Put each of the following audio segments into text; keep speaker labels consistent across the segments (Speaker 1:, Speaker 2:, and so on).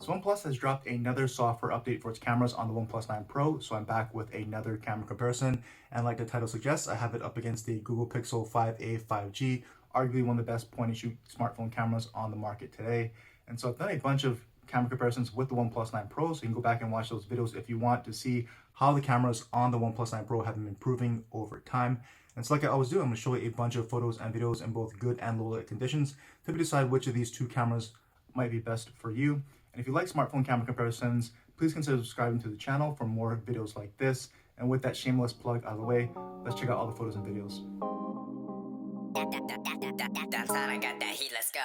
Speaker 1: So OnePlus has dropped another software update for its cameras on the OnePlus 9 Pro, so I'm back with another camera comparison, and like the title suggests, I have it up against the Google Pixel 5a 5G, arguably one of the best point-and-shoot smartphone cameras on the market today. And so I've done a bunch of camera comparisons with the OnePlus 9 Pro, so you can go back and watch those videos if you want to see how the cameras on the OnePlus 9 Pro have been improving over time. And so like I always do, I'm going to show you a bunch of photos and videos in both good and low light conditions to decide which of these two cameras might be best for you. And if you like smartphone camera comparisons, please consider subscribing to the channel for more videos like this. And with that shameless plug out of the way, let's check out all the photos and videos.
Speaker 2: I got that heat, let's go.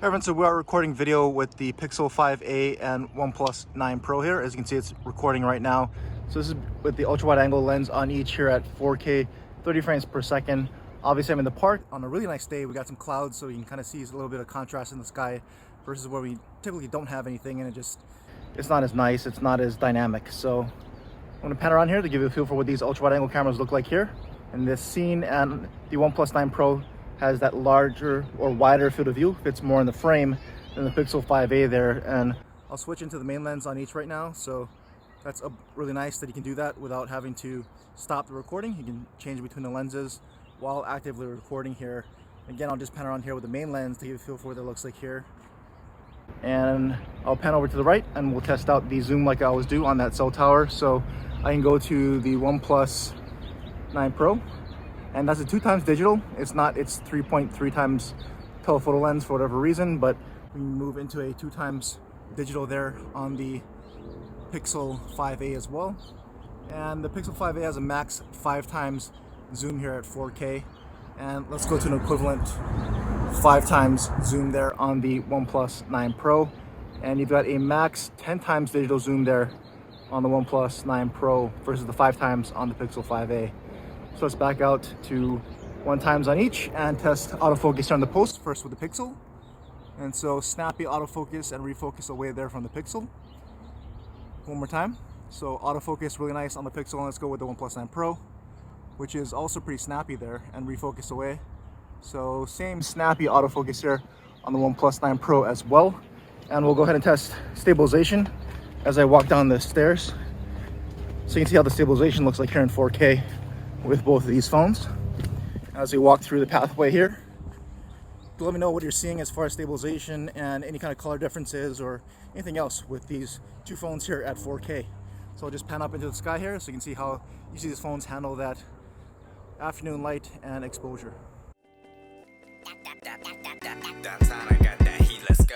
Speaker 1: Hey everyone, so we are recording video with the Pixel 5a and OnePlus 9 Pro here. As you can see, it's recording right now. So this is with the ultra wide angle lens on each here at 4K, 30 frames per second. Obviously I'm in the park on a really nice day. We got some clouds, so you can kind of see a little bit of contrast in the sky versus where we typically don't have anything, and it's not as nice, it's not as dynamic. So I'm gonna pan around here to give you a feel for what these ultra wide angle cameras look like here in this scene. And the OnePlus 9 Pro has that larger or wider field of view, fits more in the frame than the Pixel 5a there. And I'll switch into the main lens on each right now. So that's really nice that you can do that without having to stop the recording. You can change between the lenses while actively recording here. Again, I'll just pan around here with the main lens to give you a feel for what it looks like here. And I'll pan over to the right and we'll test out the zoom like I always do on that cell tower. So I can go to the OnePlus 9 Pro. And that's a 2x digital. It's 3.3 times telephoto lens for whatever reason, but we move into a 2x digital there on the Pixel 5a as well. And the Pixel 5a has a max 5x zoom here at 4K. And let's go to an equivalent 5x zoom there on the OnePlus 9 Pro. And you've got a max 10x digital zoom there on the OnePlus 9 Pro versus the 5x on the Pixel 5a. So let's back out to 1x on each and test autofocus here on the post, first with the Pixel. And so snappy autofocus and refocus away there from the Pixel. One more time. So autofocus really nice on the Pixel, and let's go with the OnePlus 9 Pro, which is also pretty snappy there, and refocus away. So same snappy autofocus here on the OnePlus 9 Pro as well. And we'll go ahead and test stabilization as I walk down the stairs. So you can see how the stabilization looks like here in 4K with both of these phones. As we walk through the pathway here, let me know what you're seeing as far as stabilization and any kind of color differences or anything else with these two phones here at 4K. So I'll just pan up into the sky here so you can see how each of these phones handle that afternoon light and exposure.
Speaker 2: Downtown, I got that heat, let's go.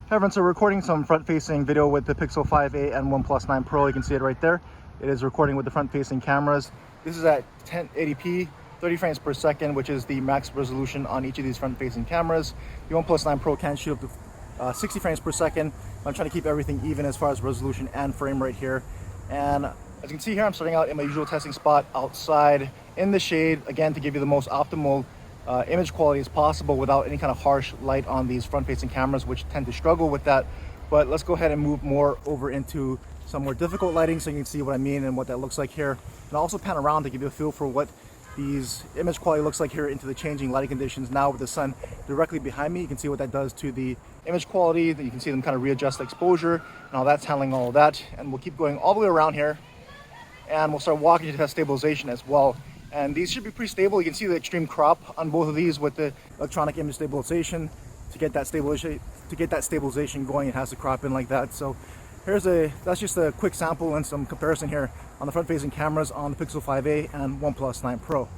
Speaker 1: Hey everyone, so we're recording some front-facing video with the Pixel 5a and OnePlus 9 Pro. You can see it right there. It is recording with the front-facing cameras. This is at 1080p, 30 frames per second, which is the max resolution on each of these front-facing cameras. The OnePlus 9 Pro can shoot up to 60 frames per second. I'm trying to keep everything even as far as resolution and frame rate here. And as you can see here, I'm starting out in my usual testing spot outside in the shade, again, to give you the most optimal image quality as possible without any kind of harsh light on these front-facing cameras, which tend to struggle with that. But let's go ahead and move more over into some more difficult lighting so you can see what I mean and what that looks like here. And I'll also pan around to give you a feel for what these image quality looks like here into the changing lighting conditions. Now with the sun directly behind me, you can see what that does to the image quality. You can see them kind of readjust the exposure and how that's handling all of that. And we'll keep going all the way around here, and we'll start walking to test stabilization as well. And these should be pretty stable. You can see the extreme crop on both of these with the electronic image stabilization. To get that stabilization going, it has to crop in like that. So that's just a quick sample and some comparison here on the front-facing cameras on the Pixel 5a and OnePlus 9 Pro.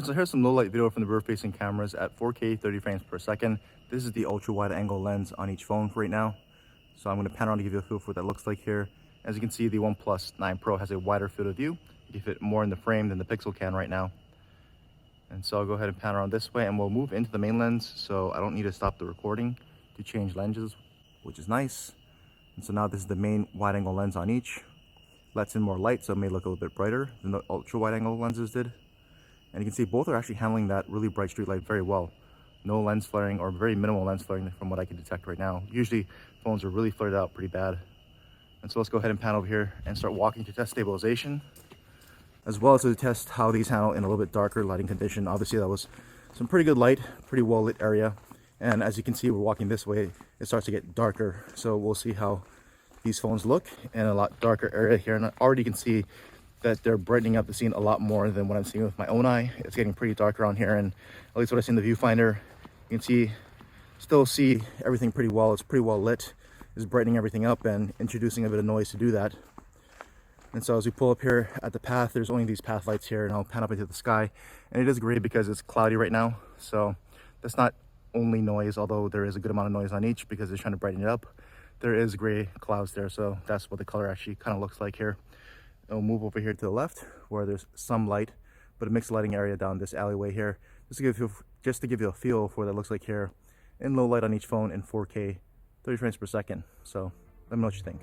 Speaker 1: Everyone, so here's some low light video from the rear facing cameras at 4K 30 frames per second. This is the ultra wide angle lens on each phone for right now. So I'm going to pan around to give you a feel for what that looks like here. As you can see, the OnePlus 9 Pro has a wider field of view. You can fit more in the frame than the Pixel can right now. And so I'll go ahead and pan around this way and we'll move into the main lens. So I don't need to stop the recording to change lenses, which is nice. And so now this is the main wide angle lens on each. Lets in more light, so it may look a little bit brighter than the ultra wide angle lenses did. And you can see both are actually handling that really bright street light very well. No lens flaring, or very minimal lens flaring from what I can detect right now. Usually phones are really flared out pretty bad. And so let's go ahead and pan over here and start walking to test stabilization, as well as to test how these handle in a little bit darker lighting condition. Obviously that was some pretty good light, pretty well lit area. And as you can see, we're walking this way, it starts to get darker. So we'll see how these phones look in a lot darker area here. And I already can see that they're brightening up the scene a lot more than what I'm seeing with my own eye. It's getting pretty dark around here, and at least what I see in the viewfinder, you can still see everything pretty well. It's pretty well lit. It's brightening everything up and introducing a bit of noise to do that. And so as we pull up here at the path, there's only these path lights here, and I'll pan up into the sky. And it is great because it's cloudy right now. So that's not only noise, although there is a good amount of noise on each because they're trying to brighten it up. There is gray clouds there, so that's what the color actually kind of looks like here. I'll move over here to the left where there's some light, but a mixed lighting area down this alleyway here. Just to give you a feel for what it looks like here in low light on each phone in 4K 30 frames per second. So let me know what you think.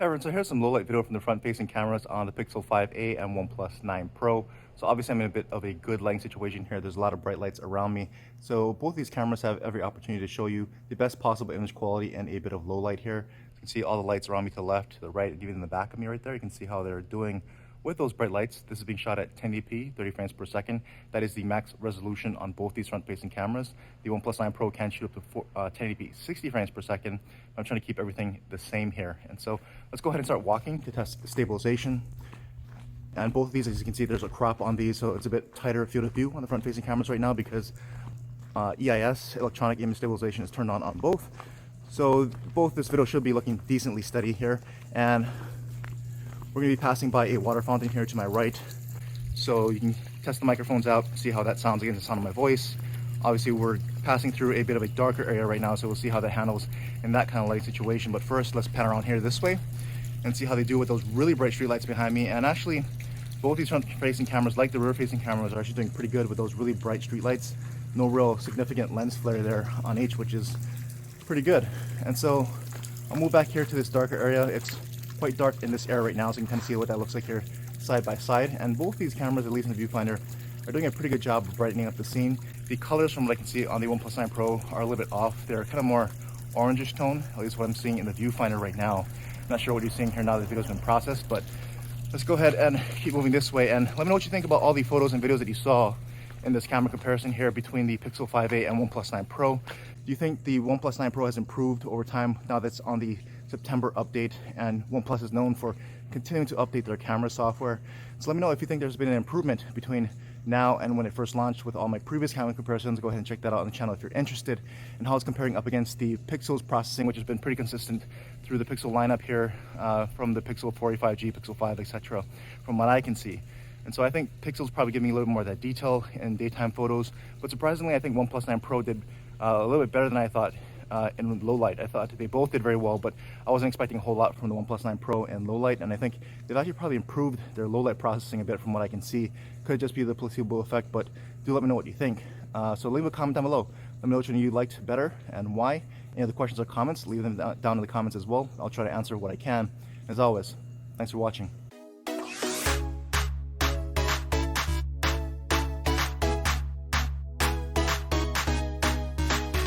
Speaker 1: Everyone, so here's some low light video from the front facing cameras on the Pixel 5a and OnePlus 9 Pro. So obviously I'm in a bit of a good lighting situation here. There's a lot of bright lights around me. So both these cameras have every opportunity to show you the best possible image quality and a bit of low light here. You can see all the lights around me to the left, to the right, and even in the back of me right there. You can see how they're doing with those bright lights. This is being shot at 1080p, 30 frames per second. That is the max resolution on both these front-facing cameras. The OnePlus 9 Pro can shoot up to 1080p, 60 frames per second. I'm trying to keep everything the same here. And so let's go ahead and start walking to test stabilization. And both of these, as you can see, there's a crop on these, so it's a bit tighter field of view on the front-facing cameras right now because EIS, electronic image stabilization, is turned on both. So both this video should be looking decently steady here. And we're going to be passing by a water fountain here to my right, so you can test the microphones out, see how that sounds against the sound of my voice. Obviously we're passing through a bit of a darker area right now, so we'll see how that handles in that kind of light situation. But first, let's pan around here this way and see how they do with those really bright street lights behind me. And actually, both these front-facing cameras, like the rear-facing cameras, are actually doing pretty good with those really bright street lights. No real significant lens flare there on each, which is pretty good. And so I'll move back here to this darker area. It's quite dark in this area right now, so you can kind of see what that looks like here side by side. And both these cameras, at least in the viewfinder, are doing a pretty good job of brightening up the scene. The colors from what I can see on the OnePlus 9 Pro are a little bit off. They're kind of more orangish tone, at least what I'm seeing in the viewfinder right now. I'm not sure what you're seeing here now that the video's been processed, but let's go ahead and keep moving this way. And let me know what you think about all the photos and videos that you saw in this camera comparison here between the Pixel 5a and OnePlus 9 Pro. Do you think the OnePlus 9 Pro has improved over time now that's on the September update? And OnePlus is known for continuing to update their camera software. So let me know if you think there's been an improvement between now and when it first launched with all my previous camera comparisons. Go ahead and check that out on the channel if you're interested, and how it's comparing up against the Pixel's processing, which has been pretty consistent through the Pixel lineup here, from the Pixel 4a5G, Pixel 5, etc., from what I can see. And so I think Pixel's probably giving me a little more of that detail in daytime photos, but surprisingly I think OnePlus 9 Pro did a little bit better than I thought in low light. I thought they both did very well, but I wasn't expecting a whole lot from the OnePlus 9 Pro in low light, and I think they've actually probably improved their low light processing a bit from what I can see. Could just be the placebo effect, but do let me know what you think. So leave a comment down below. Let me know which one you liked better and why. Any other questions or comments, leave them down in the comments as well. I'll try to answer what I can. As always, thanks for watching.